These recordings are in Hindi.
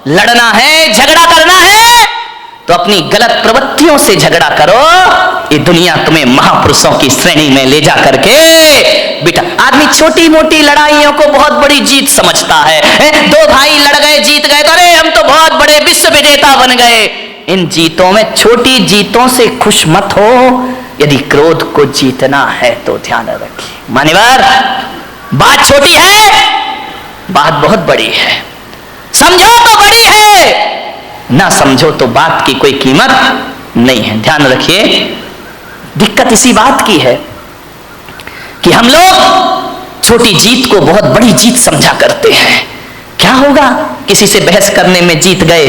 लड़ना है, झगड़ा करना है, तो अपनी गलत प्रवृत्तियों से झगड़ा करो। ये दुनिया तुम्हें महापुरुषों की श्रेणी में ले जा करके बेटा। आदमी छोटी मोटी लड़ाइयों को बहुत बड़ी जीत समझता है। दो भाई लड़ गए, जीत गए तो अरे हम तो बहुत बड़े विश्व विजेता बन गए। इन जीतों में, छोटी जीतों से खुश मत हो। यदि क्रोध को जीतना है तो ध्यान रखिए मान्यवर, बात छोटी है, बात बहुत बड़ी है। समझो तो बड़ी है, ना समझो तो बात की कोई कीमत नहीं है। ध्यान रखिए, दिक्कत इसी बात की है कि हम लोग छोटी जीत को बहुत बड़ी जीत समझा करते हैं। क्या होगा, किसी से बहस करने में जीत गए,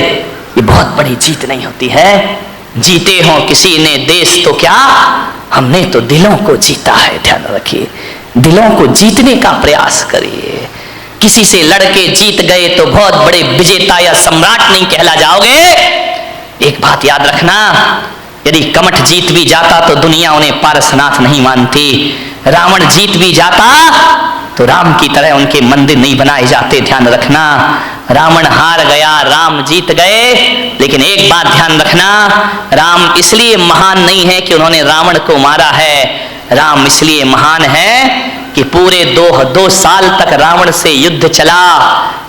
ये बहुत बड़ी जीत नहीं होती है। जीते हो किसी ने देश तो क्या, हमने तो दिलों को जीता है। ध्यान रखिए, दिलों को जीतने का प्रयास करिए। किसी से लड़के जीत गए तो बहुत बड़े विजेता या सम्राट नहीं कहला जाओगे। एक बात याद रखना, यदि कमठ जीत भी जाता तो दुनिया उन्हें पारसनाथ नहीं मानती। रावण जीत भी जाता तो राम की तरह उनके मंदिर नहीं बनाए जाते। ध्यान रखना, रावण हार गया, राम जीत गए। लेकिन एक बात ध्यान रखना, राम इसलिए महान नहीं है कि उन्होंने रावण को मारा है। राम इसलिए महान है कि पूरे दो साल तक रावण से युद्ध चला,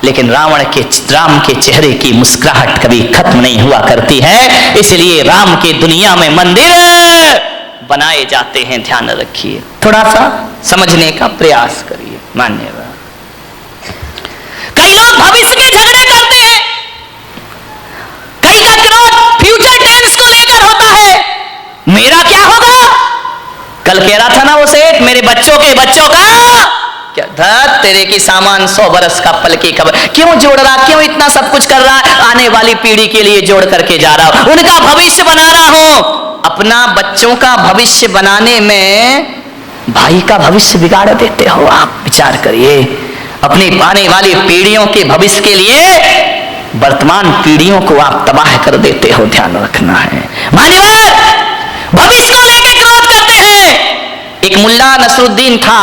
लेकिन राम के चेहरे की मुस्कुराहट कभी खत्म नहीं हुआ करती है। इसलिए राम के दुनिया में मंदिर बनाए जाते हैं। ध्यान रखिए, थोड़ा सा समझने का प्रयास करिए। मान्यवर, कई लोग भविष्य के झगड़े करते हैं, कई का क्रोध फ्यूचर टेंस को लेकर होता है। मेरा क्या होगा, कल कह रहा था ना वो सेठ, मेरे बच्चों का क्या धत तेरे की सामान 100 बरस का पल की खबर। क्यों जोड़ रहा, क्यों इतना सब कुछ कर रहा, आने वाली पीढ़ी के लिए जोड़ करके जा रहा हूं, उनका भविष्य बना रहा हूं। अपना बच्चों का भविष्य बनाने में भाई का भविष्य बिगाड़ देते हो। आप विचार करिए, अपनी आने वाली पीढ़ियों के भविष्य के लिए वर्तमान पीढ़ियों को आप तबाह कर देते हो। ध्यान रखना है मान्यवर, भविष्य को लेकर क्रोध करते हैं। एक मुल्ला नसरुद्दीन था,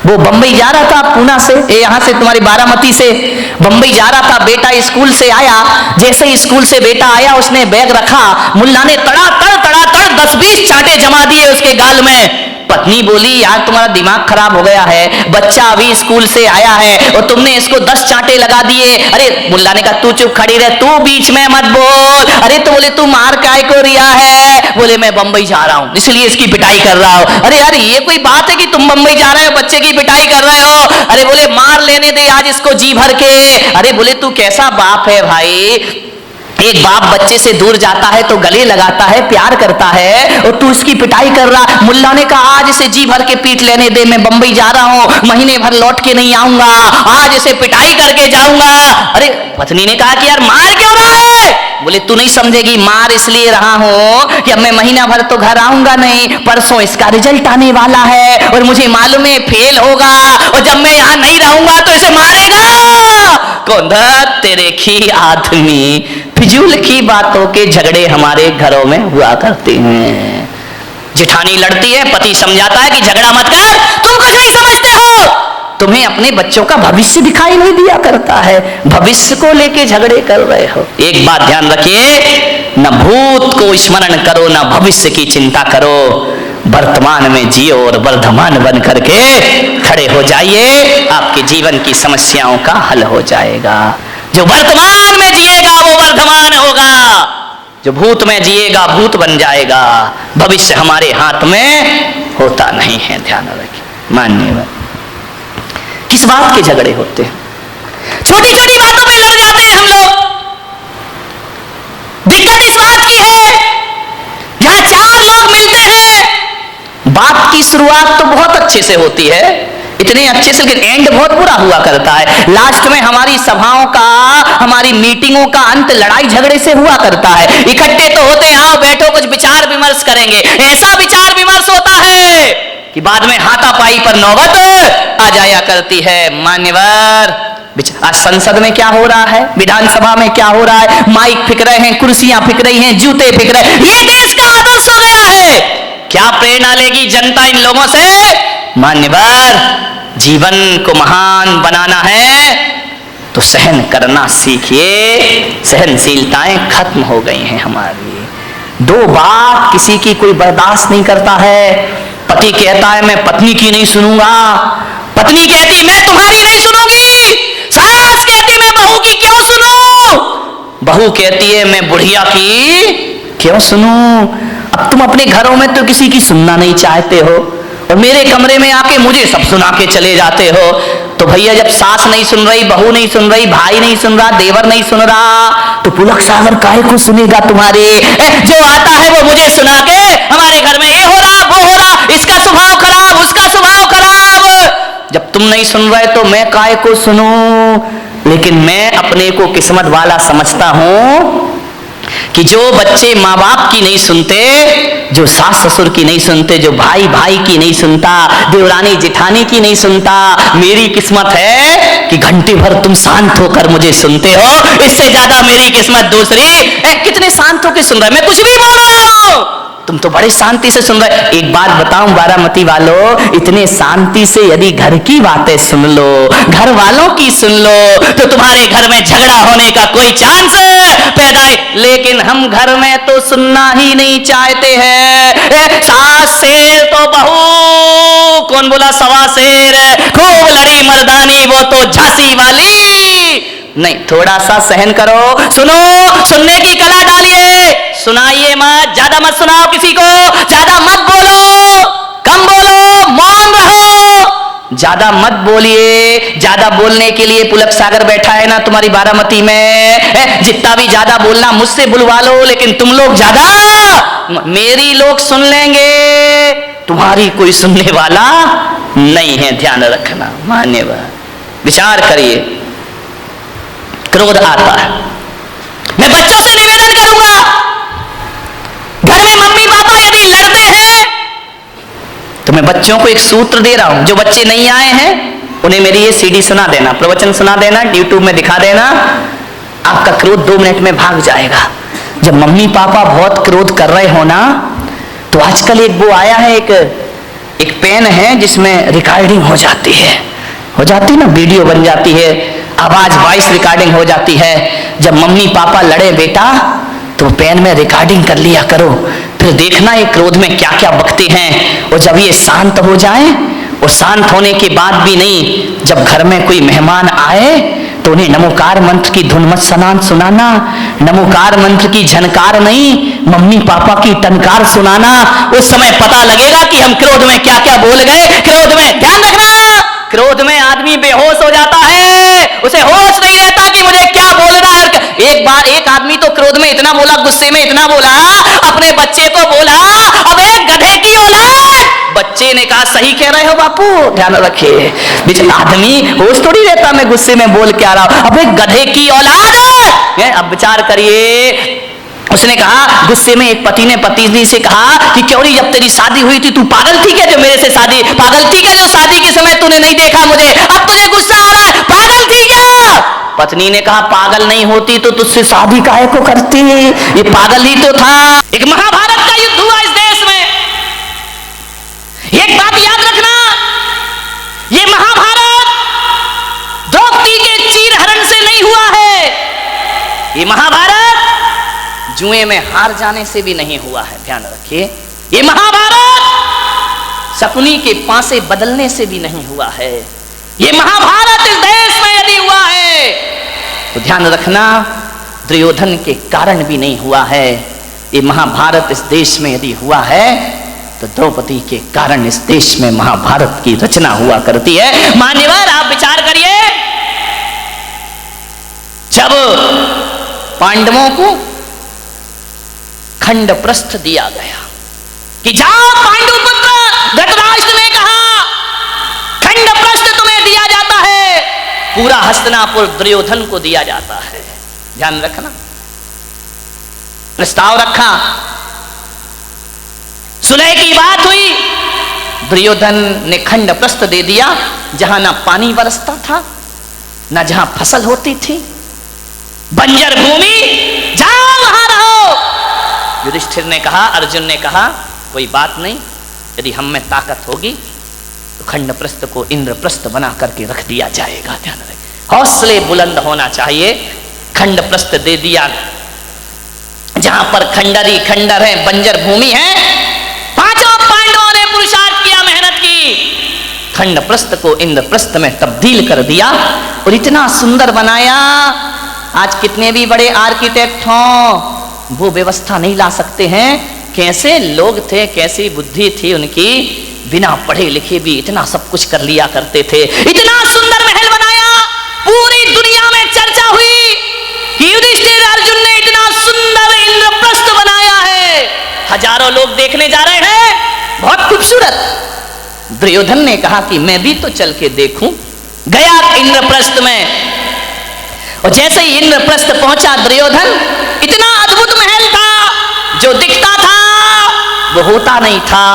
वो बंबई जा रहा था, पूना से, यहां से तुम्हारी बारामती से बंबई जा रहा था। बेटा स्कूल से आया, जैसे ही स्कूल से बेटा आया उसने बैग रखा, मुल्ला ने तड़ा तड़ 10-20 चांटे जमा दिए उसके गाल में। पत्नी बोली, यार तुम्हारा दिमाग खराब हो गया है, बच्चा अभी स्कूल से आया है और तुमने इसको 10 चांटे लगा दिए। अरे मुल्ला ने कहा तू चुप खड़ी रह, तू बीच में मत बोल। अरे तो बोले तू मार काय को रिया है, बोले मैं बंबई जा रहा हूं इसलिए इसकी पिटाई कर रहा हूं। अरे यार ये कोई बात है कि तुम बंबई जा रहे हो बच्चे की पिटाई कर रहे हो। अरे बोले मार लेने दे आज इसको जी भर के। अरे बोले तू कैसा बाप है भाई, एक बाप बच्चे से दूर जाता है तो गले लगाता है, प्यार करता है, और तू इसकी पिटाई कर रहा। मुल्ला ने कहा आज इसे जी भर के पीट लेने दे, मैं बंबई जा रहा हूं, महीने भर लौट के नहीं आऊंगा, आज इसे पिटाई करके जाऊंगा। अरे पत्नी ने कहा कि यार मार क्यों रहा है, बोले तू नहीं समझेगी, मार इसलिए रहा हूं कि अब मैं महीना भर तो घर आऊंगा नहीं, परसों इसका रिजल्ट आने वाला है और मुझे मालूम है फेल होगा, और जब मैं यहां नहीं रहूंगा तो इसे मारेगा कौन। तेरे की आदमी, फिजूल की बातों के झगड़े हमारे घरों में हुआ करते हैं। जेठानी लड़ती है, पति समझाता है कि झगड़ा मत कर, तुम कुछ नहीं समझते हो, तुम्हें अपने बच्चों का भविष्य दिखाई नहीं दिया करता है, भविष्य को लेके झगड़े कर रहे हो। एक बात ध्यान रखिए, न भूत को स्मरण करो न भविष्य की चिंता करो, वर्तमान में जियो और वर्धमान बन करके खड़े हो जाइए, आपके जीवन की समस्याओं का हल हो जाएगा। जो वर्तमान में जिएगा वो वर्धमान होगा, जो भूत में जिएगा भूत बन जाएगा। भविष्य हमारे हाथ में होता नहीं है, ध्यान रखिए। मान्यवर, किस बात के झगड़े होते हैं, छोटी छोटी बातों में लड़ जाते हैं हम लोग। दिक्कत इस बात की है, जहां 4 लोग मिलते हैं, बात की शुरुआत तो बहुत अच्छे से होती है, इतने अच्छे से, लेकिन एंड बहुत बुरा हुआ करता है। लास्ट में हमारी सभाओं का, हमारी मीटिंगों का अंत लड़ाई झगड़े से हुआ करता है। इकट्ठे तो होते हैं, आओ बैठो कुछ विचार विमर्श करेंगे, ऐसा विचार विमर्श होता है कि बाद में हाथापाई पर नौबत आ जाया करती है। मान्यवर, आज संसद में क्या हो रहा है, विधानसभा में क्या हो रहा है, माइक फिक रहे हैं, कुर्सियां फिक रही हैं, जूते फिक रहे हैं, ये देश का आदर्श हो गया है। क्या प्रेरणा लेगी जनता इन लोगों से। मान्यवर, जीवन को महान बनाना है तो सहन करना सीखिए। सहनशीलताएं खत्म हो गई हैं हमारी। दो बात किसी की कोई बर्दाश्त नहीं करता है। पति कहता है मैं पत्नी की नहीं सुनूंगा, पत्नी कहती मैं तुम्हारी नहीं सुनूंगी, सास कहती मैं बहू की क्यों सुनूं, बहू कहती है मैं बुढ़िया की क्यों सुनूं। अब तुम अपने घरों में तो किसी की सुनना नहीं चाहते हो और मेरे कमरे में आके मुझे सब सुना के चले जाते हो। तो भैया जब सास नहीं सुन रही, बहू नहीं सुन रही, भाई नहीं सुन रहा, देवर नहीं सुन रहा, तो पुलक सागर काहे को सुनेगा तुम्हारे। जो आता है वो मुझे सुना के हमारे घर में ये हो रहा वो हो रहा, इसका स्वभाव खराब उसका स्वभाव खराब। जब तुम नहीं सुन रहे तो मैं काहे को सुनूं। लेकिन मैं अपने को किस्मत वाला समझता हूं कि जो बच्चे माँ बाप की नहीं सुनते, जो सास ससुर की नहीं सुनते, जो भाई भाई की नहीं सुनता, देवरानी जिठानी की नहीं सुनता, मेरी किस्मत है कि घंटे भर तुम शांत होकर मुझे सुनते हो। इससे ज्यादा मेरी किस्मत दूसरी। कितने शांत होकर सुन रहे, मैं कुछ भी बोल रहा हूं तुम तो बड़े शांति से सुन रहे। एक बात बताऊं बारामती वालों, इतने शांति से यदि घर की बातें सुन लो, घर वालों की सुन लो, तो तुम्हारे घर में झगड़ा होने का कोई चांस पैदा है। लेकिन हम घर में तो सुनना ही नहीं चाहते हैं। सास शेर तो बहू, कौन बोला सवा शेर, खूब लड़ी मर्दानी वो तो झांसी वाली। नहीं, थोड़ा सा सहन करो, सुनो, सुनने की कला डालिए, सुनाइए मत, ज्यादा मत सुनाओ किसी को, ज्यादा मत बोलो, कम बोलो, मौन रहो, ज्यादा मत बोलिए। ज्यादा बोलने के लिए पुलक सागर बैठा है ना तुम्हारी बारामती में, जितना भी ज्यादा बोलना मुझसे बुलवा लो, लेकिन तुम लोग ज्यादा, मेरी लोग सुन लेंगे, तुम्हारी कोई सुनने वाला नहीं है, ध्यान रखना। मान्यवर विचार करिए, क्रोध आता है। मैं बच्चों से निवेदन करूंगा, घर में मम्मी पापा यदि लड़ते हैं तो मैं बच्चों को एक सूत्र दे रहा हूं। जो बच्चे नहीं आए हैं उन्हें मेरी ये सीडी सुना देना, प्रवचन सुना देना, यूट्यूब में दिखा देना, आपका क्रोध 2 मिनट में भाग जाएगा। जब मम्मी पापा बहुत क्रोध कर रहे हो ना, तो आजकल एक वो आया है, एक पेन है जिसमें रिकॉर्डिंग हो जाती है, ना, वीडियो बन जाती है, आवाज वॉइस रिकॉर्डिंग हो जाती है। जब मम्मी पापा लड़े बेटा तो पेन में रिकॉर्डिंग कर लिया करो, फिर देखना ये क्रोध में क्या क्या बकते हैं। और जब ये शांत हो जाए, और शांत होने के बाद भी नहीं, जब घर में कोई मेहमान आए तो उन्हें नमोकार मंत्र की धुन मत सुनाना, नमोकार मंत्र की झनकार नहीं, मम्मी पापा की टनकार सुनाना। उस समय पता लगेगा कि हम क्रोध में क्या क्या बोल गए। क्रोध में ध्यान रखना, क्रोध में आदमी बेहोश हो जाता है, उसे होश नहीं रहता कि मुझे क्या बोलना है। एक बार एक आदमी तो क्रोध में इतना बोला, गुस्से में इतना बोला, अपने बच्चे को बोला, अबे गधे की औलाद। बच्चे ने कहा सही कह रहे हो बापू, ध्यान रखिए। बेचारा आदमी होश थोड़ी रहता, मैं गुस्से में बोल के आ रहा हूं, अबे गधे की औलाद। अब विचार करिए, उसने कहा, गुस्से में एक पति ने पत्नी से कहा कि क्यों नहीं, जब तेरी शादी हुई थी तू पागल थी क्या, जो मेरे से शादी, पागल थी क्या जो शादी के समय तूने नहीं देखा मुझे, अब तुझे गुस्सा आ रहा है, पागल थी क्या। पत्नी ने कहा पागल नहीं होती तो तुझसे शादी काहे को करती, ये पागल ही तो था। एक महाभारत का युद्ध हुआ इस देश में। एक बात याद रखना, ये महाभारत द्रौपदी के चीरहरण से नहीं हुआ है, ये महाभारत जुए में हार जाने से भी नहीं हुआ है, ध्यान रखिए। ये महाभारत शकुनी के पासे बदलने से भी नहीं हुआ है। ये महाभारत इस देश में यदि हुआ है तो ध्यान रखना, दुर्योधन के कारण भी नहीं हुआ है। ये महाभारत इस देश में यदि हुआ है तो द्रौपदी के कारण इस देश में महाभारत की रचना हुआ करती है। मान्यवर आप विचार करिए, जब पांडवों को खंड प्रस्थ दिया गया कि जाओ पांडुपुत्र, धृतराष्ट्र ने कहा खंड प्रस्थ तुम्हें दिया जाता है, पूरा हस्तिनापुर दुर्योधन को दिया जाता है। ध्यान रखना, प्रस्ताव रखा, सुलह की बात हुई, दुर्योधन ने खंड प्रस्थ दे दिया, जहां ना पानी बरसता था, ना जहां फसल होती थी, बंजर भूमि, जाओ वहां रहो। युधिष्ठिर ने कहा, अर्जुन ने कहा कोई बात नहीं, यदि हम में ताकत होगी तो खंडप्रस्थ को इंद्रप्रस्थ बना करके रख दिया जाएगा। ध्यान रखें, हौसले बुलंद होना चाहिए। खंड प्रस्थ दे दिया, जहां पर खंडर ही खंडर है, बंजर भूमि है। पांचों पांडवों ने पुरुषार्थ किया, मेहनत की, खंड प्रस्थ को इंद्रप्रस्थ में तब्दील कर दिया और इतना सुंदर बनाया। आज कितने भी बड़े आर्किटेक्ट हों, वो व्यवस्था नहीं ला सकते हैं। कैसे लोग थे, कैसी बुद्धि थी उनकी, बिना पढ़े लिखे भी इतना सब कुछ कर लिया करते थे। इतना सुंदर महल बनाया, पूरी दुनिया में चर्चा हुई कि युधिष्ठिर अर्जुन ने इतना सुंदर इंद्रप्रस्थ बनाया है, हजारों लोग देखने जा रहे हैं, बहुत खूबसूरत। दुर्योधन ने कहा कि मैं भी तो चल के देखूं। गया इंद्रप्रस्थ में, और जैसे ही इंद्रप्रस्थ पहुंचा दुर्योधन, इतना अद्भुत महल था, जो दिखता था वो होता नहीं था,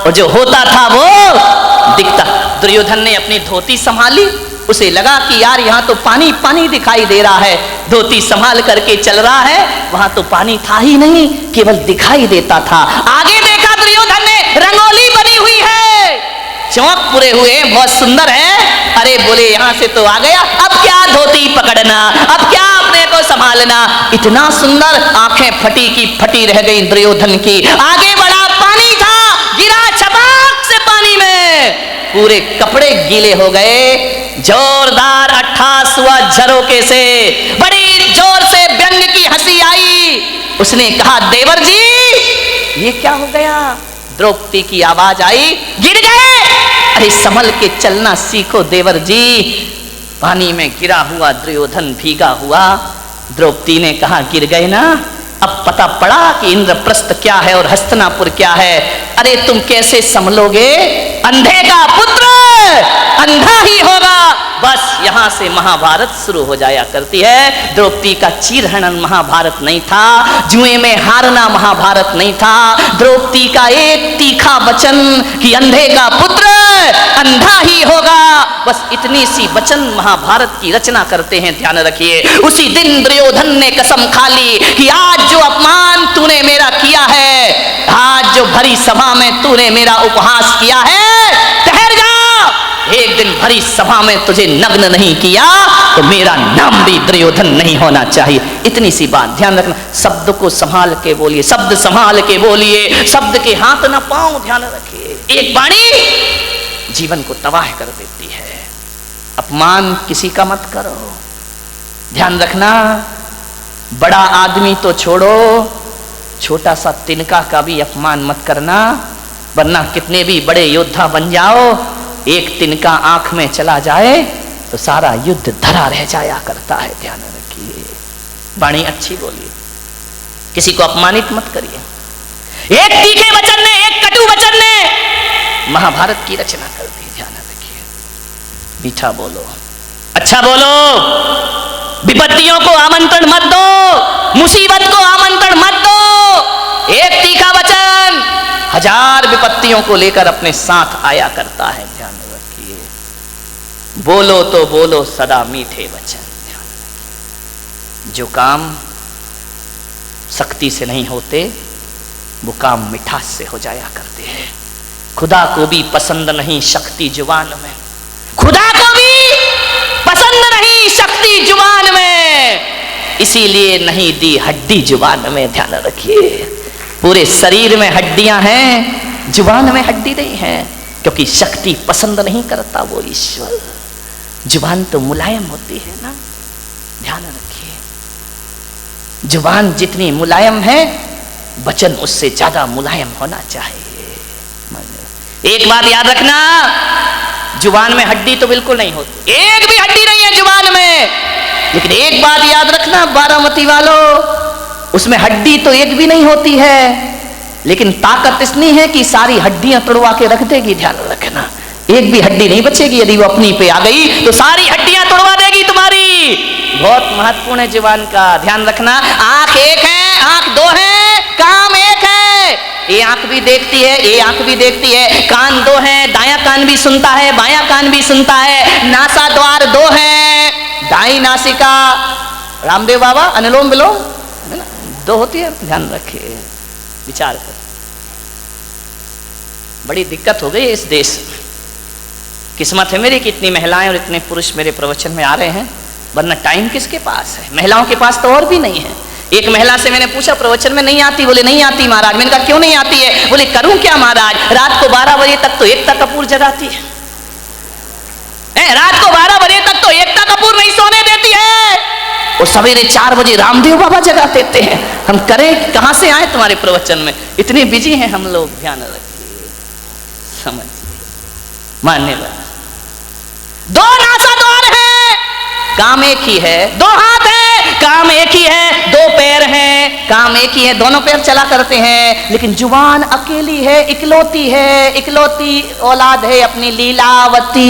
और जो होता था वो दिखता। दुर्योधन ने अपनी धोती संभाली, उसे लगा कि यार यहाँ तो पानी पानी दिखाई दे रहा है। धोती संभाल करके चल रहा है, वहां तो पानी था ही नहीं, केवल दिखाई देता था। आगे देखा दुर्योधन ने, रंगोली बनी हुई है, चौक पूरे हुए, बहुत सुंदर है। अरे बोले यहां से तो आ गया, अब क्या धोती पकड़ना, अब क्या अपने को संभालना। इतना सुंदर, आंखें फटी की फटी रह गई दुर्योधन की। आगे बढ़ा, पानी था, गिरा छपाक से पानी में, पूरे कपड़े गीले हो गए। जोरदार अट्ठास हुआ झरोके से, बड़ी जोर से व्यंग की हंसी आई। उसने कहा देवर जी ये क्या हो गया। द्रौपदी की आवाज आई, गिर गए। अरे संभल के चलना सीखो देवर जी। पानी में गिरा हुआ दुर्योधन भीगा हुआ। द्रौपदी ने कहा गिर गए ना, अब पता पड़ा कि इंद्रप्रस्थ क्या है और हस्तिनापुर क्या है। अरे तुम कैसे संभलोगे, अंधे का पुत्र अंधा ही होगा। बस यहां से महाभारत शुरू हो जाया करती है। द्रौपदी का चीरहरण महाभारत नहीं था, जुए में हारना महाभारत नहीं था। द्रौपदी का एक तीखा वचन कि अंधे का पुत्र अंधा ही होगा, बस इतनी सी वचन महाभारत की रचना करते हैं। ध्यान रखिए, उसी दिन दुर्योधन ने कसम खा ली कि आज जो अपमान तूने मेरा किया है, आज जो भरी सभा में तूने मेरा उपहास किया है, ठहर जा, एक दिन भरी सभा में तुझे नग्न नहीं किया तो मेरा नाम भी दुर्योधन नहीं होना चाहिए। इतनी सी बात ध्यान रखना। शब्द को संभाल के बोलिए, शब्द संभाल के बोलिए, शब्द के हाथ ना पाओ। ध्यान रखिए, एक वाणी जीवन को तबाह कर देती है। अपमान किसी का मत करो। ध्यान रखना, बड़ा आदमी तो छोड़ो, छोटा सा तिनका का भी अपमान मत करना, वरना कितने भी बड़े योद्धा बन जाओ, एक तिनका आंख में चला जाए तो सारा युद्ध धरा रह जाया करता है। ध्यान रखिए, वाणी अच्छी बोलिए, किसी को अपमानित मत करिए। एक तीखे वचन ने, एक कटु वचन ने महाभारत की रचना कर दी। ध्यान रखिए, मीठा बोलो, अच्छा बोलो, विपत्तियों को आमंत्रण मत दो, मुसीबत को आमंत्रण मत दो। एक तीखा वचन हजार विपत्तियों को लेकर अपने साथ आया करता है। ध्यान रखिए, बोलो तो बोलो सदा मीठे वचन। ध्यान रखिए, जो काम शक्ति से नहीं होते वो काम मिठास से हो जाया करते हैं। खुदा को भी पसंद नहीं शक्ति जुबान में, खुदा को भी पसंद नहीं शक्ति जुबान में, इसीलिए नहीं दी हड्डी जुबान में। ध्यान रखिए, पूरे शरीर में हड्डियां हैं, जुबान में हड्डी नहीं है, क्योंकि शक्ति पसंद नहीं करता वो ईश्वर। जुबान तो मुलायम होती है ना। ध्यान रखिए, जुबान जितनी मुलायम है, वचन उससे ज्यादा मुलायम होना चाहिए। एक बात याद रखना, जुबान में हड्डी तो बिल्कुल नहीं होती, एक भी हड्डी नहीं है जुबान में। लेकिन एक बात याद रखना बारामती वालों, उसमें हड्डी तो एक भी नहीं होती है, लेकिन ताकत इतनी है कि सारी हड्डियां तोड़वा के रख देगी। ध्यान रखना, एक भी हड्डी नहीं बचेगी। यदि वो अपनी पे आ गई तो सारी हड्डियां तोड़वा देगी तुम्हारी। बहुत महत्वपूर्ण है जुबान का, ध्यान रखना। आंख एक है, आंख दो है, काम एक है। ये आंख भी देखती है, ये आंख भी देखती है। कान दो है, दायां कान भी सुनता है, बायां कान भी सुनता है। नासा द्वार दो है, दाई नासिका, रामदेव बाबा अनुलोम विलोम दो होती है। ध्यान रखिए, विचार कर। बड़ी दिक्कत हो गई इस देश, किस्मत है मेरी कि इतनी महिलाएं और इतने पुरुष मेरे प्रवचन में आ रहे हैं, वरना टाइम किसके पास है? महिलाओं के पास तो और भी नहीं है। एक महिला से मैंने पूछा प्रवचन में नहीं आती? बोले नहीं आती महाराज। मैंने कहा क्यों नहीं आती है? बोले करूं क्या महाराज, रात को 12 बजे तक तो एकता कपूर जगाती है, रात को 12 बजे तक तो एकता कपूर नहीं सोने देती है, और सवेरे 4 बजे रामदेव बाबा जगा देते हैं। हम करें, कहां से आए तुम्हारे प्रवचन में? इतने बिजी हैं हम लोग। ध्यान रखिए, समझिए, मान्यवर। दो नासा द्वार है, काम एक ही है। दो हाथ है, काम एक ही है। दो पैर हैं, काम एक ही है, दोनों पैर चला करते हैं। लेकिन जुबान अकेली है, इकलौती है, इकलौती औलाद है अपनी लीलावती।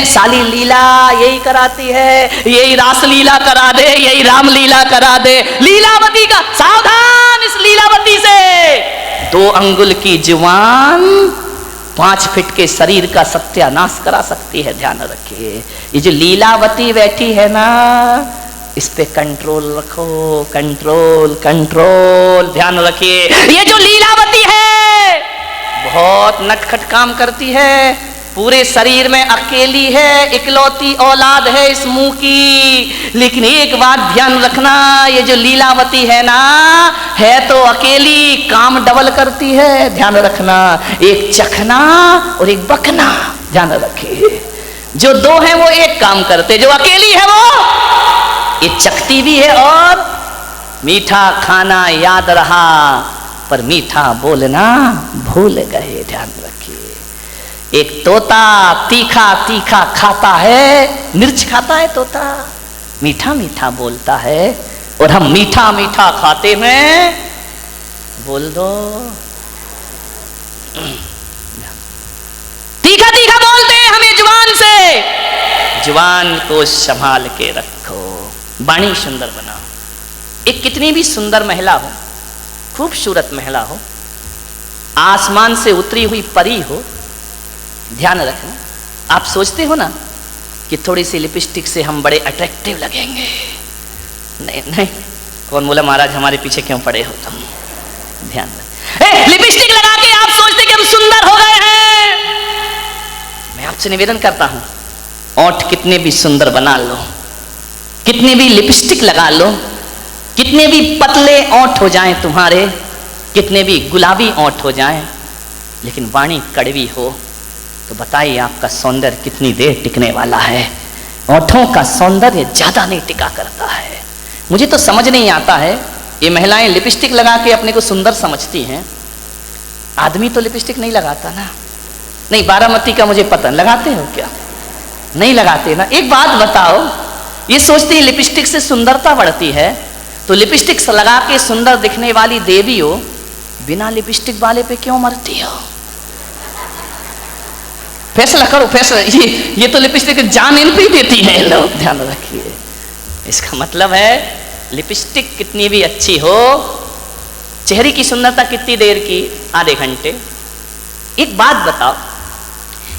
साली लीला यही कराती है, यही रास लीला करा दे, यही राम लीला करा दे। लीलावती का सावधान, इस लीलावती से 2 अंगुल की जुबान 5 फीट के शरीर का सत्यानाश करा सकती है। ध्यान रखिए, ये जो लीलावती बैठी है ना, इस पे कंट्रोल रखो, कंट्रोल कंट्रोल। ध्यान रखिए, ये जो लीलावती है बहुत नटखट काम करती है, पूरे शरीर में अकेली है, इकलौती औलाद है इस मुंह की। लेकिन एक बात ध्यान रखना, ये जो लीलावती है ना, है तो अकेली, काम डबल करती है। ध्यान रखना, एक चखना और एक बकना। ध्यान रखिए, जो 2 है वो एक काम करते, जो अकेली है वो ये चखती भी है। और मीठा खाना याद रहा पर मीठा बोलना भूल गए। ध्यान रखिए, एक तोता तीखा तीखा खाता है, मिर्च खाता है तोता, मीठा मीठा बोलता है, और हम मीठा मीठा खाते में बोल दो तीखा तीखा बोलते हैं हमें जुबान से। जुबान को संभाल के रखो, वाणी सुंदर बनाओ। एक कितनी भी सुंदर महिला हो, खूबसूरत महिला हो, आसमान से उतरी हुई परी हो, ध्यान रखना, आप सोचते हो ना कि थोड़ी सी लिपस्टिक से हम बड़े अट्रैक्टिव लगेंगे। नहीं नहीं, कौन बोला महाराज हमारे पीछे क्यों पड़े हो तुम? ध्यान रख, लिपस्टिक लगा के आप सोचते कि हम सुंदर हो गए हैं। मैं आपसे निवेदन करता हूं, ओंठ कितने भी सुंदर बना लो, कितने भी लिपस्टिक लगा लो, कितने भी पतले ओंठ हो जाएं तुम्हारे, कितने भी गुलाबी ओंठ हो जाएं, लेकिन वाणी कड़वी हो तो बताइए आपका सौंदर्य कितनी देर टिकने वाला है? ओंठों का सौंदर्य ज्यादा नहीं टिका करता है। मुझे तो समझ नहीं आता है, ये महिलाएं लिपस्टिक लगा के अपने को सुंदर समझती हैं, आदमी तो लिपस्टिक नहीं लगाता ना। नहीं, बारामती का मुझे पता, लगाते हो क्या? नहीं लगाते ना। एक बात बताओ, ये सोचती है लिपस्टिक से सुंदरता बढ़ती है, तो लिपस्टिक लगा के सुंदर दिखने वाली देवी हो, बिना लिपस्टिक वाले पे क्यों मरती हो? फैसला करो, फैसला। ये तो लिपस्टिक जान इन पे देती है लोग। ध्यान रखिए, इसका मतलब है लिपस्टिक कितनी भी अच्छी हो, चेहरे की सुंदरता कितनी देर की? आधे घंटे। एक बात बताओ,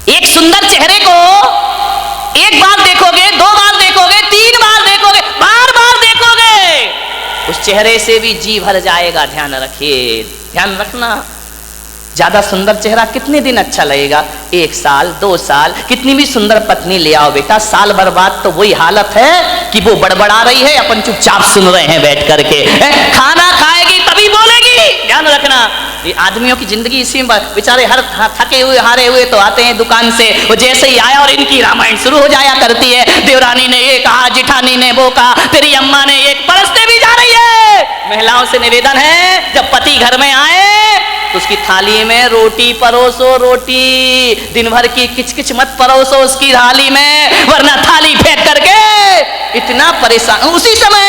एक सुंदर चेहरे को एक बार देखोगे, 2 बार देखोगे, 3 बार देखोगे, बार बार देखोगे, उस चेहरे से भी जी भर जाएगा। ध्यान रखिए, ध्यान रखना, ज्यादा सुंदर चेहरा कितने दिन अच्छा लगेगा? 1 साल, 2 साल। कितनी भी सुंदर पत्नी ले आओ बेटा, साल भर बाद तो वही हालत है कि वो बड़बड़ा रही है, अपन चुपचाप सुन रहे हैं बैठ करके। खाना खाएगी तभी बोलेगी। ध्यान रखना, ये आदमियों की जिंदगी इसी में, बेचारे हर थके हुए हारे हुए तो आते हैं दुकान से, वो जैसे ही आया और इनकी रामायण शुरू हो जाया करती है। देवरानी ने ये कहा, जिठानी ने वो कहा, तेरी अम्मा ने एक, परसते भी जा रही है। महिलाओं से निवेदन है, जब पति घर में आए तो उसकी थाली में रोटी परोसो, रोटी। दिन भर की किचकिच मत परोसो उसकी थाली में, वरना थाली फेंक करके इतना परेशान। उसी समय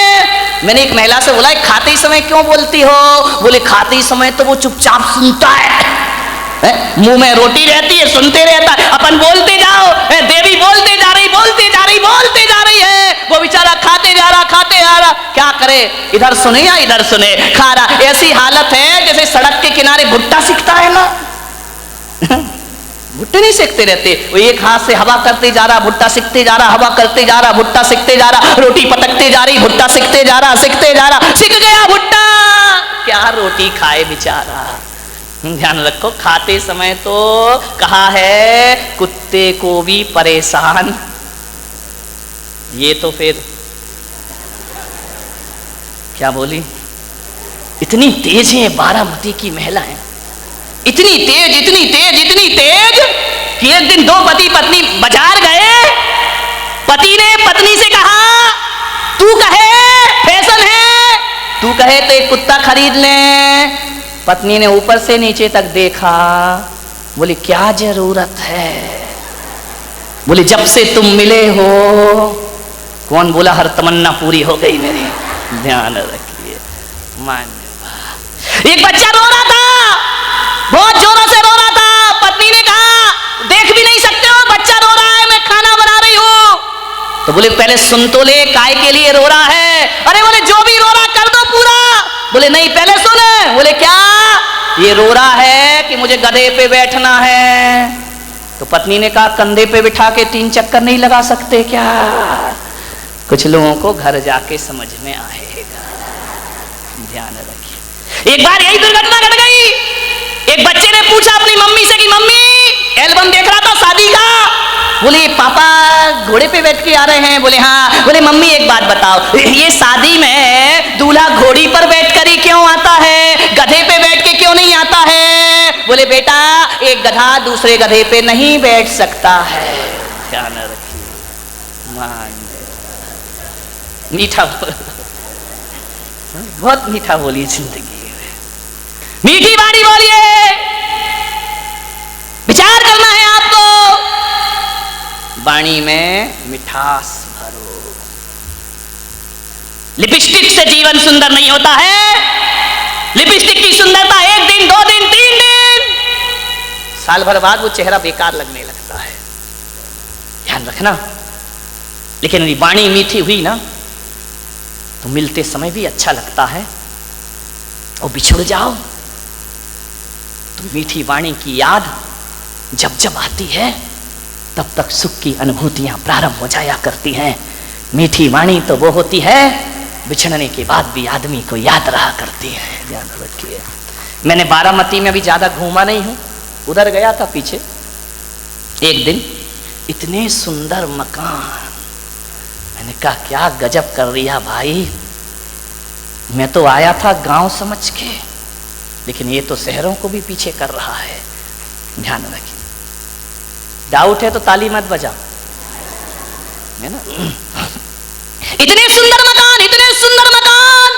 मैंने एक महिला से बोला, खाते ही समय क्यों बोलती हो? बोले खाते ही समय तो वो चुपचाप सुनता है, मुंह में रोटी रहती है, सुनते रहता है, अपन बोलते जाओ, देवी बोलते जा रही, बोलते जा रही, बोलते जा रही है, वो बेचारा खाते जा रहा, खाते जा रहा। क्या करे, इधर सुने या इधर सुने, खा रहा। ऐसी हालत है जैसे सड़क के किनारे भुट्टा सिकता है ना, भुट्टे नहीं सेकते रहते, वो एक हाथ से हवा करते जा रहा, भुट्टा सिकते जा रहा, हवा करते जा रहा, भुट्टा सिकते जा रहा, रोटी पटकते जा रही, भुट्टा सिकते जा रहा, सिकते जा रहा, सिक गया भुट्टा। क्या रोटी खाए बेचारा। ध्यान रखो, खाते समय तो कहा है कुत्ते को भी परेशान, ये तो फिर क्या बोली, इतनी तेज है बारामती की महिलाएं, इतनी तेज इतनी तेज इतनी तेज कि एक दिन दो पति पत्नी बाजार गए, पति ने पत्नी से कहा तू कहे फैशन है, तू कहे तो एक कुत्ता खरीद ले। पत्नी ने ऊपर से नीचे तक देखा, बोली क्या जरूरत है, बोली जब से तुम मिले हो। कौन बोला हर तमन्ना पूरी हो गई मेरी, ध्यान रखिए। एक बच्चा रो रहा था, बहुत जोरों से रो रहा था, पत्नी ने कहा देख भी नहीं सकते हो बच्चा रो रहा है, मैं खाना बना रही हूं। तो बोले पहले सुन तो ले, काय के लिए रो रहा है। अरे बोले जो भी रो रहा कर दो पूरा। बोले नहीं पहले सुन। बोले क्या, ये रो रहा है कि मुझे गधे पे बैठना है। तो पत्नी ने कहा कंधे पे बिठा के 3 चक्कर नहीं लगा सकते क्या। कुछ लोगों को घर जाके समझ में आएगा, ध्यान रखिए। एक बार यही दुर्घटना घट गई, एक बच्चे ने पूछा अपनी मम्मी से कि मम्मी एल्बम देख रहा था शादी का, बोले पापा घोड़े पे बैठ के आ रहे हैं। बोले हाँ। बोले मम्मी एक बात बताओ, ये शादी में दूल्हा घोड़ी पर बैठकर ही क्यों आता है, गधे पे बैठ के क्यों नहीं आता है। बोले बेटा एक गधा दूसरे गधे पे नहीं बैठ सकता है, ध्यान रखिए। मान मीठा बहुत मीठा बोलिए जिंदगी में, मीठी बाणी बोलिए, विचार करना है आपको, वाणी में मिठास भरो। लिपस्टिक से जीवन सुंदर नहीं होता है, लिपस्टिक की सुंदरता 1 दिन 2 दिन 3 दिन, साल भर बाद वो चेहरा बेकार लगने लगता है, ध्यान रखना। लेकिन यदि वाणी मीठी हुई ना तो मिलते समय भी अच्छा लगता है, और बिछुड़ जाओ तो मीठी वाणी की याद जब जब आती है तब तक सुख की अनुभूतियां प्रारंभ हो जाया करती हैं। मीठी वाणी तो वो होती है बिछड़ने के बाद भी आदमी को याद रहा करती है, ध्यान रखिए। मैंने बारामती में अभी ज्यादा घूमा नहीं हूं, उधर गया था पीछे एक दिन, इतने सुंदर मकान, मैंने कहा क्या गजब कर रही है भाई, मैं तो आया था गांव समझ के, लेकिन ये तो शहरों को भी पीछे कर रहा है, ध्यान रखिए। डाउट है तो ताली मत बजाओ, है ना। इतने सुंदर मकान, इतने सुंदर मकान,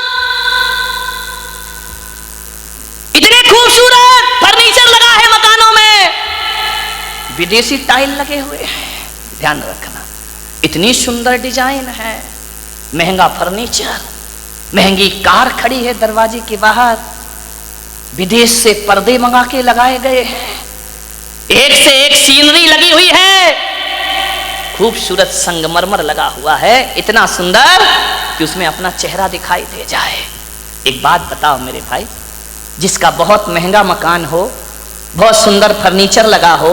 इतने खूबसूरत फर्नीचर लगा है मकानों में, विदेशी टाइल लगे हुए हैं, ध्यान रखना। इतनी सुंदर डिजाइन है, महंगा फर्नीचर, महंगी कार खड़ी है दरवाजे के बाहर, विदेश से पर्दे मंगा के लगाए गए हैं, एक से एक सीनरी लगी हुई है, खूबसूरत संगमरमर लगा हुआ है, इतना सुंदर कि उसमें अपना चेहरा दिखाई दे जाए। एक बात बताओ मेरे भाई, जिसका बहुत महंगा मकान हो, बहुत सुंदर फर्नीचर लगा हो,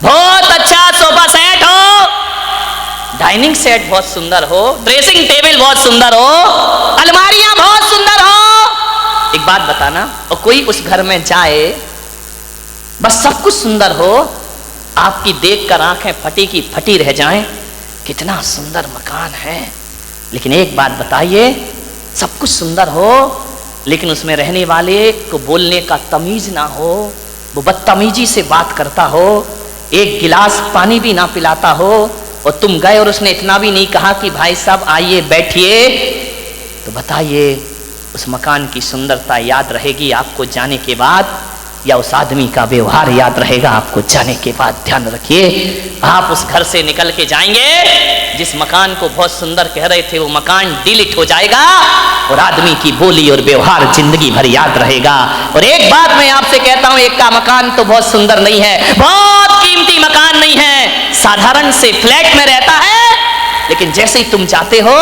बहुत अच्छा सोफा सेट हो, डाइनिंग सेट बहुत सुंदर हो, ड्रेसिंग टेबल बहुत सुंदर हो, अलमारियां बहुत सुंदर हो, एक बात बताना, और कोई उस घर में जाए बस सब कुछ सुंदर हो, आपकी देखकर आंखें फटी की फटी रह जाएं, कितना सुंदर मकान है, लेकिन एक बात बताइए, सब कुछ सुंदर हो लेकिन उसमें रहने वाले को बोलने का तमीज ना हो, वो बदतमीजी से बात करता हो, एक गिलास पानी भी ना पिलाता हो, और तुम गए और उसने इतना भी नहीं कहा कि भाई साहब आइए बैठिए, तो बताइए उस मकान की सुंदरता याद रहेगी आपको जाने के बाद, या उस आदमी का व्यवहार याद रहेगा आपको जाने के बाद। ध्यान रखिए, आप उस घर से निकल के जाएंगे, जिस मकान को बहुत सुंदर कह रहे थे वो मकान डिलीट हो जाएगा, और आदमी की बोली और व्यवहार जिंदगी भर याद रहेगा। और एक बात मैं आपसे कहता हूं, एक का मकान तो बहुत सुंदर नहीं है, बहुत कीमती मकान नहीं है, साधारण से फ्लैट में रहता है, लेकिन जैसे ही तुम जाते हो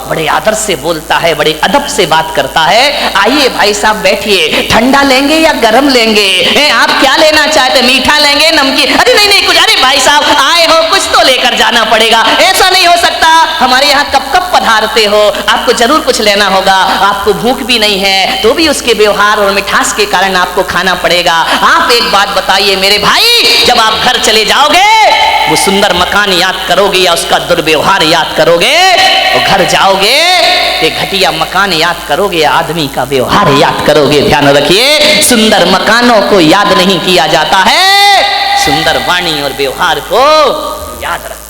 बड़े आदर से बोलता है, बड़े अदब से बात करता है, आइए भाई साहब बैठिए, ठंडा लेंगे या गरम लेंगे, आप क्या लेना चाहते, मीठा लेंगे नमकीन, अरे नहीं नहीं कुछ, अरे भाई साहब आए हो कुछ तो लेकर जाना पड़ेगा, ऐसा नहीं हो सकता, हमारे यहाँ कब कब पधारते हो, आपको जरूर कुछ लेना होगा, आपको भूख भी नहीं है तो भी उसके व्यवहार और मिठास के कारण आपको खाना पड़ेगा। आप एक बात बताइए मेरे भाई, जब आप घर चले जाओगे वो सुंदर मकान याद करोगे या उसका दुर्व्यवहार याद करोगे? वो घर जाओगे ये घटिया मकान याद करोगे या आदमी का व्यवहार याद करोगे? ध्यान रखिए, सुंदर मकानों को याद नहीं किया जाता है, सुंदर वाणी और व्यवहार को याद रखिए।